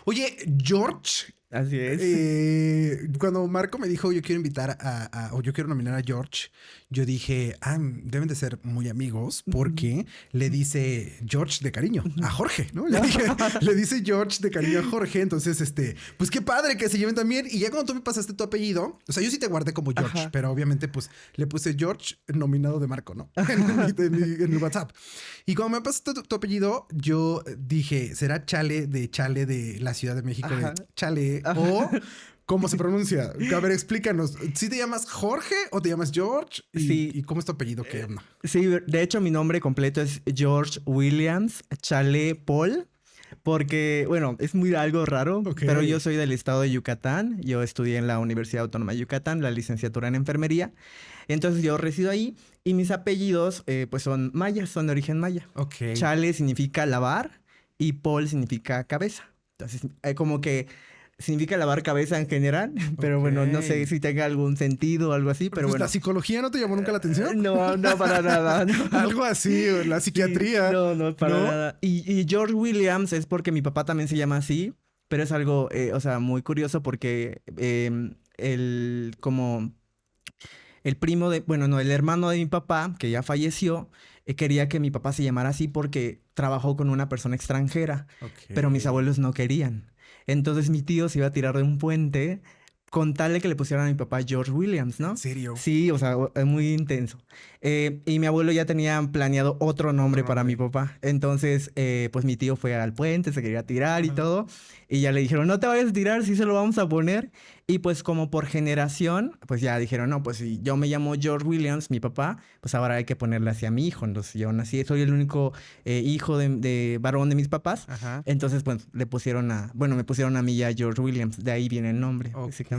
Oye, George, Así es. cuando Marco me dijo yo quiero invitar o yo quiero nominar a George, yo dije, deben de ser muy amigos porque le dice George de cariño a Jorge, ¿no? Le dice George de cariño a Jorge, entonces, pues qué padre que se lleven también. Y ya cuando tú me pasaste tu apellido, o sea, yo sí te guardé como George, Ajá. pero obviamente pues le puse George nominado de Marco, ¿no? En mi WhatsApp. Y cuando me pasaste tu apellido, yo dije, ¿será Chale de la Ciudad de México? De Ajá. Chale o ¿cómo se pronuncia? A ver, explícanos. ¿Sí te llamas Jorge o te llamas George? Sí. ¿Y cómo es tu apellido? ¿Qué onda? Sí, de hecho mi nombre completo es George Williams Chale Paul, porque, bueno, es muy algo raro, Ok. pero yo soy del estado de Yucatán, yo estudié en la Universidad Autónoma de Yucatán, la licenciatura en enfermería, entonces yo resido ahí y mis apellidos pues son mayas, son de origen maya. Ok. Chale significa lavar y Paul significa cabeza, entonces como que significa lavar cabeza en general, pero bueno, no sé Ok. si tenga algún sentido o algo así, pero Pues, bueno. ¿la psicología no te llamó nunca la atención? No, no para nada. No. Algo así, o la Sí, psiquiatría. no, no, para ¿No? nada. Y George Williams es porque mi papá también se llama así, pero es algo, o sea, muy curioso porque como el primo de, bueno, no, el hermano de mi papá, que ya falleció, quería que mi papá se llamara así porque trabajó con una persona extranjera, pero mis Ok. abuelos no querían. Entonces mi tío se iba a tirar de un puente con tal de que le pusieran a mi papá George Williams, ¿En ¿no? serio? Sí, o sea, es muy intenso. Y mi abuelo ya tenía planeado otro nombre Otro para mi nombre. papá. Entonces, pues mi tío fue al puente, se quería tirar y Ajá. todo. Y ya le dijeron, no te vayas a tirar, sí se lo vamos a poner. Y pues como por generación, pues ya dijeron, no, pues si yo me llamo George Williams, mi papá, pues ahora hay que ponerle hacia mi hijo. Entonces yo nací, soy el único hijo de varón de mis papás. Ajá. Entonces, pues le pusieron bueno, me pusieron a mí ya George Williams. De ahí viene el nombre, Ok. básicamente.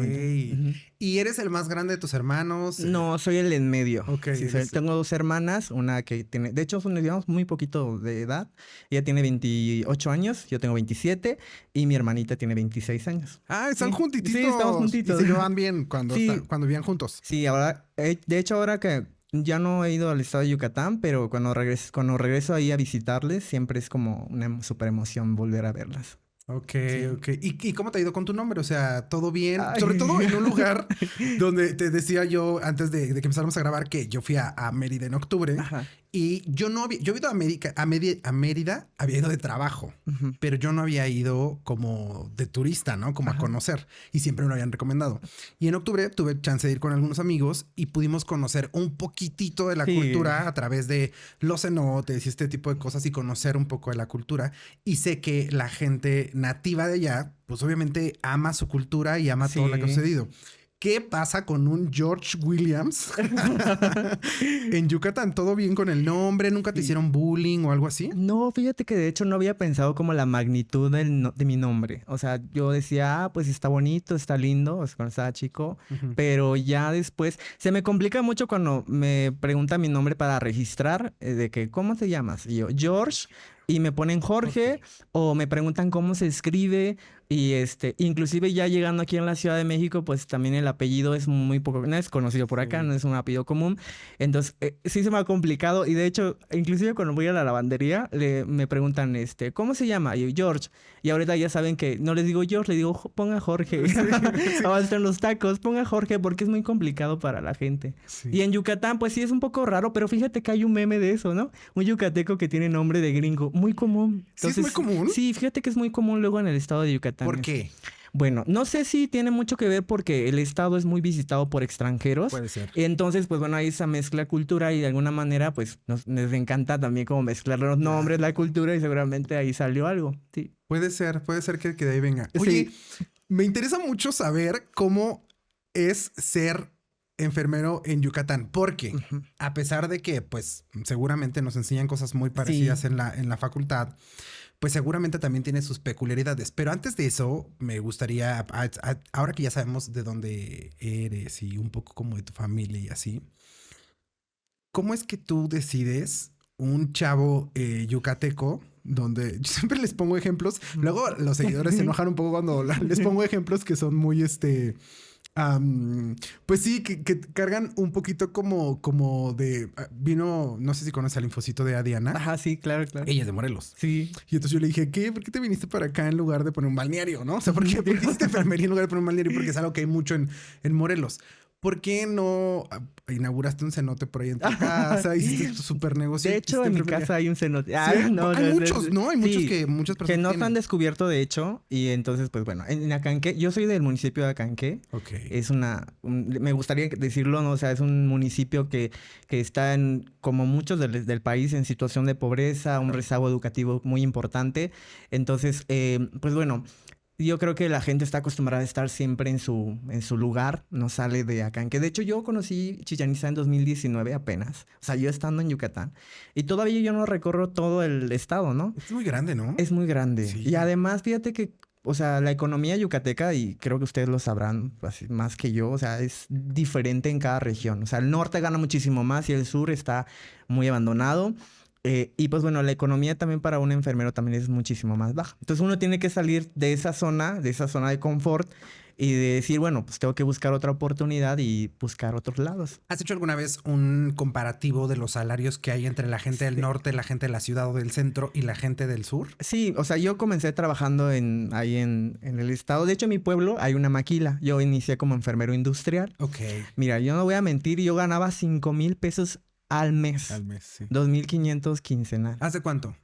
Ujú. ¿Y eres el más grande de tus hermanos? No, soy el en medio. Ok, Sí, tengo dos hermanas, una que tiene, de hecho, nos llevamos muy poquito de edad. Ella tiene 28 años, yo tengo 27 y mi hermanita tiene 26 años. Están Sí, juntititos. sí, estamos Y juntitos. se llevan bien cuando, Sí, cuando vivían juntos. sí, ahora, de hecho, ahora que ya no he ido al estado de Yucatán, pero cuando regreso ahí a visitarles, siempre es como una super emoción volver a verlas. Ok, Sí. ok. ¿Y cómo te ha ido con tu nombre? O sea, ¿todo bien? Ay. Sobre todo en un lugar donde te decía yo antes de que empezáramos a grabar que yo fui a Mérida en octubre Ajá. y yo no había, yo había ido a Mérida, había ido de trabajo, Ujú. pero yo no había ido como de turista, ¿no? Como a Ajá. conocer y siempre me lo habían recomendado. Y en octubre tuve chance de ir con algunos amigos y pudimos conocer un poquitito de la Sí. cultura a través de los cenotes y este tipo de cosas y conocer un poco de la cultura. Y sé que la gente nativa de allá, pues obviamente ama su cultura y ama todo lo que ha Sí. sucedido. ¿Qué pasa con un George Williams en Yucatán? ¿Todo bien con el nombre? ¿Nunca te Sí. hicieron bullying o algo así? No, fíjate que de hecho no había pensado como la magnitud de mi nombre. O sea, yo decía, pues está bonito, está lindo, o sea, cuando estaba chico, Ujú. pero ya después se me complica mucho cuando me preguntan mi nombre para registrar, de que, ¿cómo te llamas? Y yo, George, y me ponen Jorge, o me preguntan cómo se escribe, y inclusive ya llegando aquí en la Ciudad de México, pues también el apellido es muy poco, no es conocido por acá, Sí. no es un apellido común. Entonces, sí se me ha complicado y de hecho, inclusive cuando voy a la lavandería, me preguntan, ¿cómo se llama? Y yo, George. Y ahorita ya saben que no les digo George, les digo, ponga Jorge". Ahora están los tacos, ponga Jorge porque es muy complicado para la gente. Sí. Y en Yucatán, pues sí es un poco raro, pero fíjate que hay un meme de eso, ¿no? Un yucateco que tiene nombre de gringo, muy común. ¿Sí es muy común? Sí, fíjate que es muy común luego en el estado de Yucatán. ¿Por qué? Bueno, no sé si tiene mucho que ver porque el estado es muy visitado por extranjeros. Puede ser. Entonces, pues bueno, hay esa mezcla cultural y de alguna manera, pues nos encanta también como mezclar los nombres, la cultura y seguramente ahí salió algo. Sí. Puede ser que de ahí venga. Oye, Sí. me interesa mucho saber cómo es ser enfermero en Yucatán, porque Ujú. a pesar de que, pues, seguramente nos enseñan cosas muy parecidas Sí. en la facultad, pues seguramente también tiene sus peculiaridades. Pero antes de eso, me gustaría, ahora que ya sabemos de dónde eres y un poco como de tu familia y así, ¿cómo es que tú decides un chavo yucateco? Donde yo siempre les pongo ejemplos. Luego los seguidores se enojan un poco cuando les pongo ejemplos que son muy Pues sí, que cargan un poquito como de... Vino, no sé si conoces al Infocito de Adiana. Ajá, sí, claro, claro. Ella es de Morelos. Sí. Y entonces yo le dije, ¿qué? ¿Por qué te viniste para acá en lugar de poner un balneario, no? O sea, ¿por qué hiciste enfermería en lugar de poner un balneario? Porque es algo que hay mucho en Morelos. ¿Por qué no inauguraste un cenote por ahí en tu casa? Hiciste tu super negocio. De hecho, en mi casa hay un cenote. Sí, no, hay no, muchos, ¿no? Hay muchos sí, que muchas que personas no se han tienen. descubierto, de hecho. Y entonces, pues bueno, en Acanqué, yo soy del municipio de Acanqué. Ok. Es me gustaría decirlo, ¿no? O sea, es un municipio que está como muchos del país, en situación de pobreza, un rezago educativo muy importante. Entonces, pues bueno, yo creo que la gente está acostumbrada a estar siempre en su lugar, no sale de Acanqué. De hecho, yo conocí Chichén Itzá en 2019 apenas, o sea, yo estando en Yucatán. Y todavía yo no recorro todo el estado, ¿no? Es muy grande, ¿no? Es muy grande. Sí. Y además, fíjate que, o sea, la economía yucateca, y creo que ustedes lo sabrán así, más que yo, o sea, es diferente en cada región. O sea, el norte gana muchísimo más y el sur está muy abandonado. Y pues bueno, la economía también para un enfermero también es muchísimo más baja. Entonces uno tiene que salir de esa zona de confort y de decir, bueno, pues tengo que buscar otra oportunidad y buscar otros lados. ¿Has hecho alguna vez un comparativo de los salarios que hay entre la gente del norte, la gente de la ciudad o del centro y la gente del sur? Sí, o sea, yo comencé trabajando ahí en el estado. De hecho, en mi pueblo hay una maquila. Yo inicié como enfermero industrial. Ok. Mira, yo no voy a mentir, yo ganaba 5,000 pesos al mes. Al mes, sí. 2,500 quincenal. ¿Hace cuánto?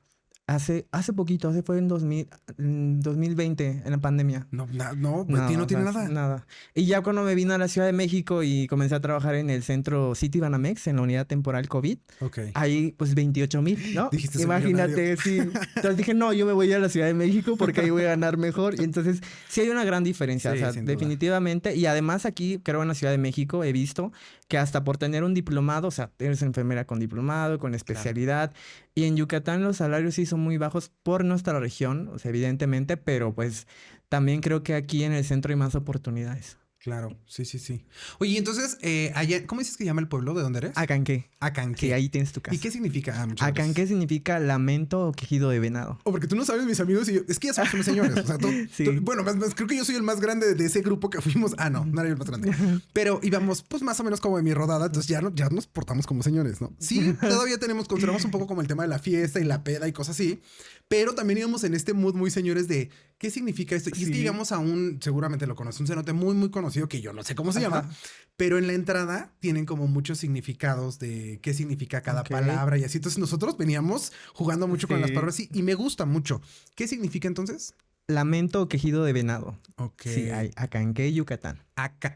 Hace poquito, fue en 2020, en la pandemia. No, pues No, no tiene o sea, nada. nada. Y ya cuando me vine a la Ciudad de México y comencé a trabajar en el centro City Banamex, en la unidad temporal COVID, Ok. ahí pues 28,000, ¿no? Dijiste, soy Imagínate, sí. Entonces dije, no, yo me voy a la Ciudad de México porque ahí voy a ganar mejor. Y entonces sí hay una gran diferencia, Sí, o sea, sin duda. definitivamente. Y además aquí, creo en la Ciudad de México, he visto que hasta por tener un diplomado, o sea, eres enfermera con diplomado, con especialidad. Y en Yucatán los salarios sí son muy bajos por nuestra región, o sea, evidentemente, pero pues también creo que aquí en el centro hay más oportunidades. Claro, sí, sí, sí. Oye, entonces, allá, ¿cómo dices que llama el pueblo? ¿De dónde eres? Acanqué. Acanqué. Sí, ahí tienes tu casa. ¿Y qué significa? Muchas Acanqué gracias. significa lamento o quejido de venado. O porque tú no sabes, mis amigos, y yo, es que ya somos unos señores. O sea, Sí. bueno, creo que yo soy el más grande de ese grupo que fuimos. Ah, no era yo el más grande. Pero íbamos, pues, más o menos como de mi rodada. Entonces ya nos portamos como señores, ¿no? Sí, todavía consideramos un poco como el tema de la fiesta y la peda y cosas así. Pero también íbamos en este mood muy señores de ¿qué significa esto? Y es que llegamos a seguramente lo conoces, un cenote muy, muy conocido que yo no sé cómo se llama, pero en la entrada tienen como muchos significados de qué significa cada palabra y así. Entonces nosotros veníamos jugando mucho con las palabras y me gusta mucho. ¿Qué significa entonces? Lamento o quejido de venado. Ok. Sí, hay Acanqué, Yucatán.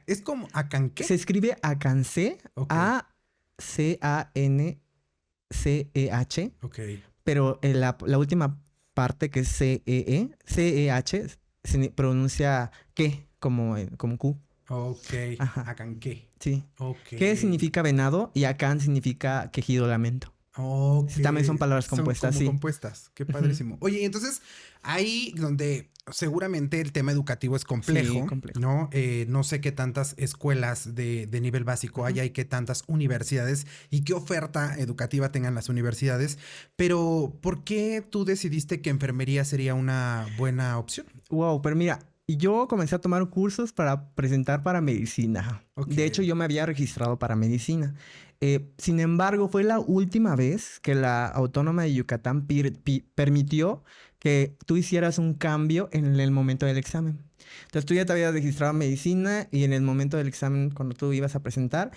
Es como Acanqué. Se escribe Acancé, Ok. Acanceh, Ok. pero la última parte que es CEH, se pronuncia que, como Q. Ok. Ajá. Acanqué. Sí. Ok. ¿Qué significa venado? Y Acan significa quejido lamento. Ok. Sí, también son palabras compuestas, como sí. compuestas. Qué padrísimo. Oye, y entonces ahí donde seguramente el tema educativo es complejo, Sí, complejo. ¿no? No sé qué tantas escuelas de nivel básico hay y qué tantas universidades y qué oferta educativa tengan las universidades, pero ¿por qué tú decidiste que enfermería sería una buena opción? Wow, pero mira, yo comencé a tomar cursos para presentar para medicina. Ok. De hecho, yo me había registrado para medicina. Sin embargo, fue la última vez que la Autónoma de Yucatán permitió que tú hicieras un cambio en el momento del examen. Entonces, tú ya te habías registrado en medicina y en el momento del examen, cuando tú ibas a presentar,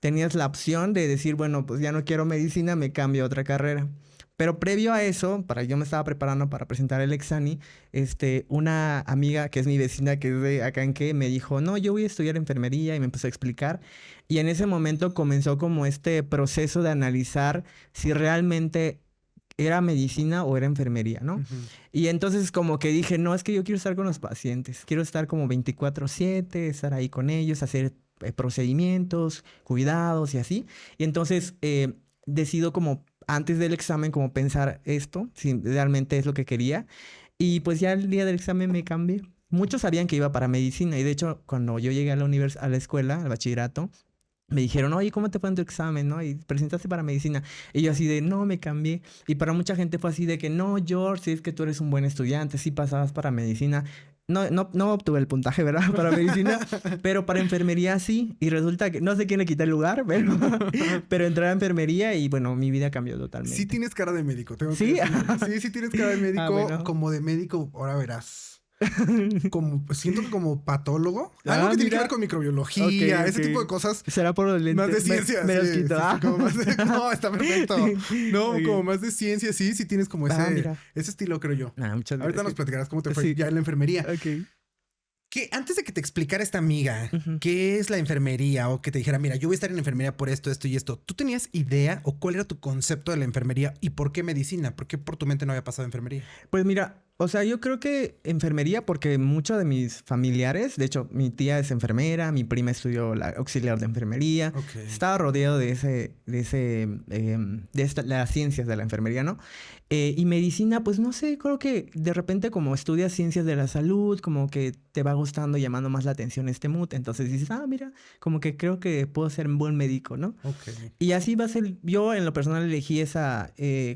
tenías la opción de decir, bueno, pues ya no quiero medicina, me cambio a otra carrera. Pero previo a eso, yo me estaba preparando para presentar el Exani, una amiga que es mi vecina, que es de Acanqué, me dijo, no, yo voy a estudiar enfermería, y me empezó a explicar. Y en ese momento comenzó como este proceso de analizar si realmente era medicina o era enfermería, ¿no? Ujú. Y entonces como que dije, no, es que yo quiero estar con los pacientes, quiero estar como 24/7, estar ahí con ellos, hacer procedimientos, cuidados y así. Y entonces decido como antes del examen como pensar esto, si realmente es lo que quería. Y pues ya el día del examen me cambié. Muchos sabían que iba para medicina y de hecho cuando yo llegué a a la escuela, al bachillerato, me dijeron, oye, ¿cómo te fue en tu examen, no? Y presentaste para medicina. Y yo así de, no, me cambié. Y para mucha gente fue así de que, no, George, si es que tú eres un buen estudiante, sí pasabas para medicina. no obtuve el puntaje, ¿verdad? Para medicina, pero para enfermería sí. Y resulta que no sé quién le quita el lugar, pero entré a enfermería y bueno, mi vida cambió totalmente. Sí tienes cara de médico, tengo ¿Sí? que decir. Sí tienes cara de médico, bueno. como de médico, ahora verás. Siento que como patólogo, algo que tiene que ver con microbiología, ese tipo de cosas. Será por los lentes. Más de ciencia. Me los quito. Como más no, está perfecto. No, como más de ciencia, sí tienes como ese estilo, creo yo. Muchas gracias. Ahorita nos platicarás cómo te fue ya en la enfermería. Ok. Que antes de que te explicara esta amiga qué es la enfermería o que te dijera, mira, yo voy a estar en enfermería por esto, esto y esto, ¿tú tenías idea o cuál era tu concepto de la enfermería y por qué medicina? ¿Por qué por tu mente no había pasado enfermería? Pues mira, o sea, yo creo que enfermería porque muchos de mis familiares, de hecho, mi tía es enfermera, mi prima estudió la auxiliar de enfermería, estaba rodeado de las ciencias de la enfermería, ¿no? Y medicina, pues no sé, creo que de repente como estudias ciencias de la salud, como que te va gustando, llamando más la atención este mood, entonces dices, mira, como que creo que puedo ser un buen médico, ¿no? Y así va a ser, yo en lo personal elegí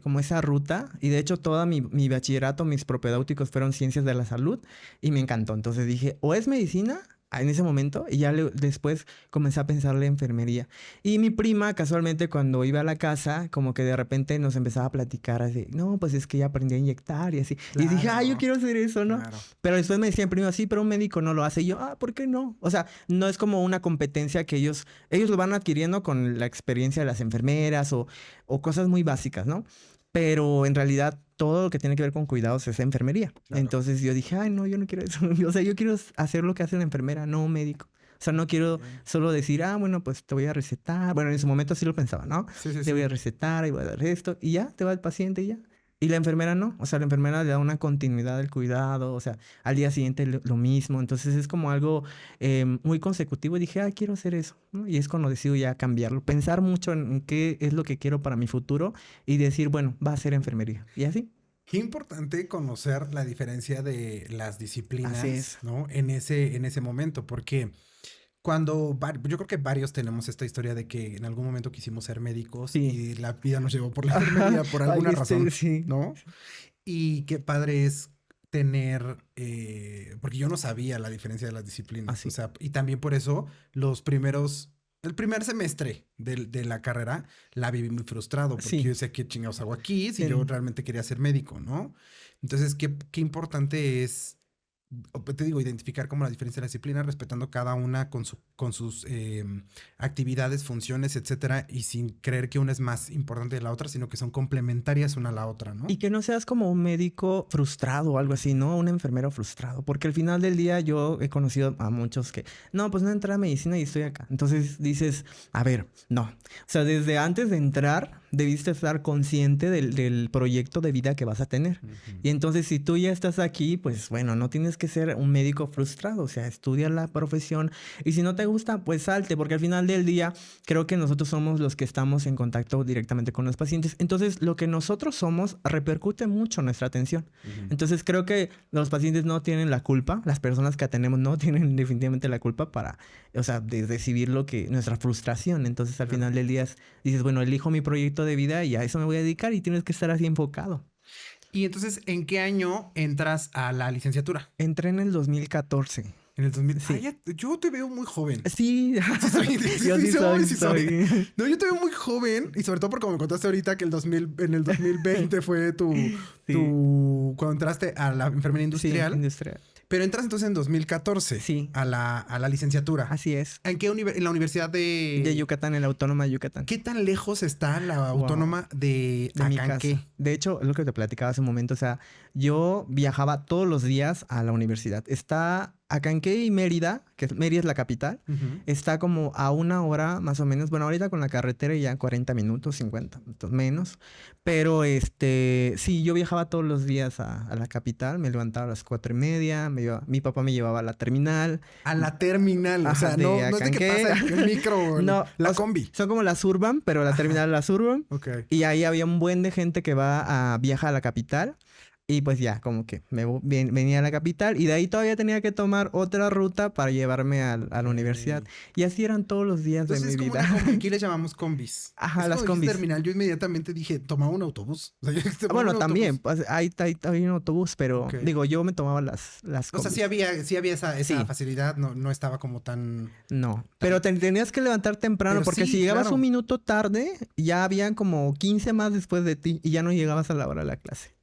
como esa ruta, y de hecho toda mi bachillerato, mis propedéuticos fueron ciencias de la salud, y me encantó, entonces dije, o es medicina en ese momento, y ya después comencé a pensarle enfermería. Y mi prima, casualmente, cuando iba a la casa, como que de repente nos empezaba a platicar así, no, pues es que ya aprendí a inyectar y así. Claro. Y dije, yo quiero hacer eso, ¿no? Claro. Pero después me decían, prima, sí, pero un médico no lo hace. Y yo, ¿por qué no? O sea, no es como una competencia que ellos lo van adquiriendo con la experiencia de las enfermeras o cosas muy básicas, ¿no? Pero en realidad todo lo que tiene que ver con cuidados es enfermería. Claro. Entonces yo dije, no, yo no quiero eso. O sea, yo quiero hacer lo que hace la enfermera, no un médico. O sea, no quiero solo decir, bueno, pues te voy a recetar. Bueno, en su momento sí lo pensaba, ¿no? Sí. Te voy a recetar y voy a dar esto. Y ya, te va el paciente y ya. Y la enfermera no. O sea, la enfermera le da una continuidad del cuidado. O sea, al día siguiente lo mismo. Entonces es como algo muy consecutivo. Y dije, quiero hacer eso, ¿no? Y es cuando decido ya cambiarlo. Pensar mucho en qué es lo que quiero para mi futuro. Y decir, bueno, va a ser enfermería. Y así. Qué importante conocer la diferencia de las disciplinas, ¿no? En ese momento. Porque yo creo que varios tenemos esta historia de que en algún momento quisimos ser médicos y la vida nos llevó por la enfermería por alguna razón, ¿no? Y qué padre es tener, porque yo no sabía la diferencia de las disciplinas, o sea, y también por eso el primer semestre de la carrera la viví muy frustrado porque yo decía, ¿qué chingados hago aquí? Si yo realmente quería ser médico, ¿no? Entonces, qué importante es, te digo, identificar como la diferencia de la disciplina, respetando cada una con sus actividades, funciones, etcétera, y sin creer que una es más importante de la otra, sino que son complementarias una a la otra, ¿no? Y que no seas como un médico frustrado o algo así, ¿no? Un enfermero frustrado, porque al final del día yo he conocido a muchos que, no, pues no entré a medicina y estoy acá. Entonces dices, a ver, no. O sea, desde antes de entrar, debiste estar consciente del proyecto de vida que vas a tener. Y entonces, si tú ya estás aquí, pues bueno, no tienes que ser un médico frustrado, o sea, estudia la profesión y si no te gusta, pues salte, porque al final del día creo que nosotros somos los que estamos en contacto directamente con los pacientes. Entonces, lo que nosotros somos repercute mucho en nuestra atención. Entonces, creo que los pacientes no tienen la culpa, las personas que atendemos no tienen definitivamente la culpa de recibir nuestra frustración. Entonces, al final del día dices, bueno, elijo mi proyecto de vida y a eso me voy a dedicar y tienes que estar así enfocado. Y entonces, ¿en qué año entras a la licenciatura? Entré en el 2014. En el 2000. Sí. Yo te veo muy joven. Sí. Soy. No, yo te veo muy joven. Y sobre todo porque me contaste ahorita que en el 2020 fue cuando entraste a la enfermería industrial. Sí, industrial. Pero entras entonces en 2014 a la licenciatura. Así es. ¿En qué en la Universidad de Yucatán, en la Autónoma de Yucatán? ¿Qué tan lejos está la Autónoma de Acanqué? De hecho, es lo que te platicaba hace un momento. O sea, yo viajaba todos los días a la universidad. Está Acanqué y Mérida, que Mérida es la capital, está como a 1 hora más o menos. Bueno, ahorita con la carretera ya 40 minutos, 50 minutos menos. Pero sí, yo viajaba todos los días a la capital. Me levantaba a las 4:30. Mi papá me llevaba a la terminal. A la terminal. O sea, no es de que pasa el micro, no, la combi. Son como las Urban, pero la terminal es la Urban. Okay. Y ahí había un buen de gente que viaja a la capital. Y pues ya, como que venía a la capital y de ahí todavía tenía que tomar otra ruta para llevarme a la universidad. Y así eran todos los días de Entonces mi es como vida. una combi. Aquí le llamamos combis. Ajá, Es las como dijiste combis. terminal. Yo inmediatamente dije, toma un autobús. O sea, yo dije, "Toma Bueno, un también, autobús". pues, hay un autobús, pero Ok. digo, yo me tomaba las O sea, combis. sí había esa Sí, facilidad. No, no estaba como tan... no. Pero tenías que levantar temprano Pero porque si sí, llegabas un claro. minuto tarde, ya habían como 15 más después de ti y ya no llegabas a la hora de la clase.